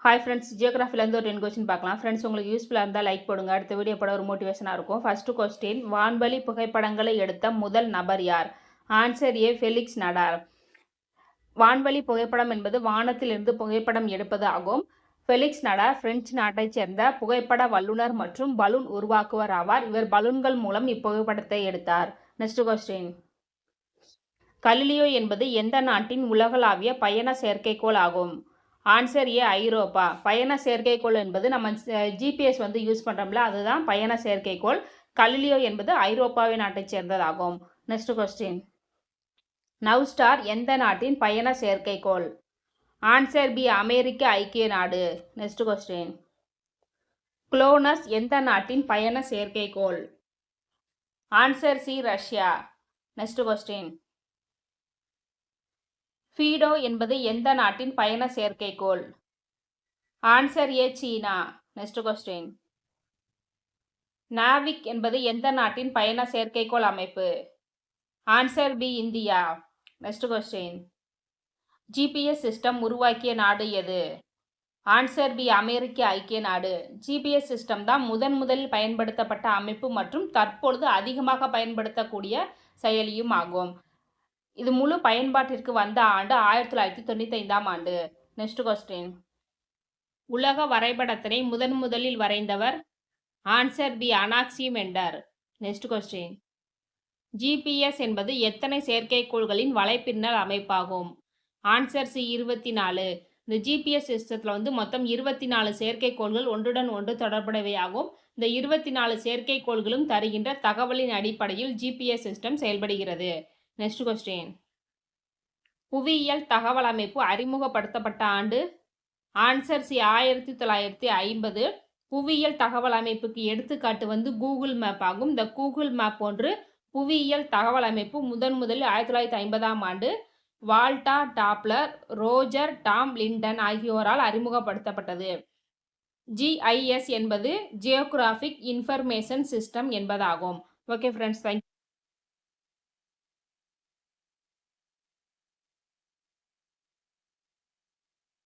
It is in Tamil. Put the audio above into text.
ஹாய் ஃப்ரெண்ட்ஸ், ஜியோகிராஃபிலேருந்து ஒரு 10 கொஸ்டின் பார்க்கலாம். ஃப்ரெண்ட்ஸ், உங்களுக்கு யூஸ்ஃபுல்லாக இருந்தால் லைக் போடுங்க. அடுத்த வீடியோ போட ஒரு மோட்டிவேஷனாக இருக்கும். ஃபர்ஸ்ட் கொஸ்டின், வான்வழி புகைப்படங்களை எடுத்த முதல் நபர் யார்? Answer A, Felix Nadar. வான்வழி புகைப்படம் என்பது வானத்திலிருந்து புகைப்படம் எடுப்பது ஆகும். ஃபெலிக்ஸ் நடார் பிரெஞ்சு நாட்டைச் சேர்ந்த புகைப்பட வல்லுநர் மற்றும் பலூன் உருவாக்குவர் ஆவார். இவர் பலூன்கள் மூலம் இப்புகைப்படத்தை எடுத்தார். நெக்ஸ்ட் கொஸ்டின், கலிலியோ என்பது எந்த நாட்டின் உலகளாவிய பயண செயற்கைக்கோள் ஆகும்? ஆன்சர் ஏ, ஐரோப்பா. பயண செயற்கைக்கோள் என்பது நம்ம ஜிபிஎஸ் யூஸ் பண்ணுறோம்ல, அதுதான் பயண செயற்கைக்கோள். கலிலியோ என்பது ஐரோப்பாவை நாட்டைச் சேர்ந்ததாகும். நெக்ஸ்ட் கொஸ்டின், நவ்ஸ்டார் எந்த நாட்டின் பயண செயற்கைக்கோள்? ஆன்சர் பி, அமெரிக்க ஐக்கிய நாடு. நெக்ஸ்ட் கொஸ்டின், குளோனஸ் எந்த நாட்டின் பயண செயற்கைக்கோள்? Answer C, Russia. Next question, ஃபீடோ என்பது எந்த நாட்டின் பயண செயற்கைக்கோள்? Answer A, China. Next question, NavIC என்பது எந்த நாட்டின் பயண செயற்கைக்கோள் அமைப்பு? Answer B, India. Next question, GPS system உருவாக்கிய நாடு எது? ஆன்சர் பி, அமெரிக்க ஐக்கிய நாடு. ஜிபிஎஸ் சிஸ்டம் தான் முதலில் பயன்படுத்தப்பட்ட அமைப்பு மற்றும் தற்பொழுது அதிகமாக பயன்படுத்தக்கூடிய செயலியும் ஆகும். இது முழு பயன்பாட்டிற்கு வந்த ஆண்டு 1995ஆம் ஆண்டு. நெக்ஸ்ட் கொஸ்டின், உலக வரைபடத்தினை முதலில் வரைந்தவர்? Answer B, Anaximander. Next question, GPS என்பது எத்தனை செயற்கைக்கோள்களின் வலைப்பின்னல் அமைப்பாகும்? Answer C, 24. இந்த ஜிபிஎஸ் சிஸ்டத்தில் மொத்தம் 24 செயற்கைக்கோள்கள் ஒன்றுடன் ஒன்று தொடர்புடையவையாகும். இந்த 24 செயற்கைக்கோள்களும் தருகின்ற தகவலின் அடிப்படையில் ஜிபிஎஸ் சிஸ்டம் செயல்படுகிறது. நெக்ஸ்ட் கொஸ்டின், புவியியல் தகவல் அமைப்பு அறிமுகப்படுத்தப்பட்ட ஆண்டு? Answer C, 1950. புவியியல் தகவல் அமைப்புக்கு எடுத்துக்காட்டு கூகுள் மேப் ஆகும். இந்த கூகுள் மேப் போன்று புவியியல் தகவல் அமைப்பு முதலில் 1950ஆம் ஆண்டு வால்டா டாப்லர், ரோஜர் டாம் லிண்டன் ஆகியோரால் அறிமுகப்படுத்தப்பட்டது. ஜிஐஎஸ் என்பது ஜியோகிராஃபிக் இன்ஃபர்மேஷன் சிஸ்டம் என்பதாகும். Okay friends, thank you.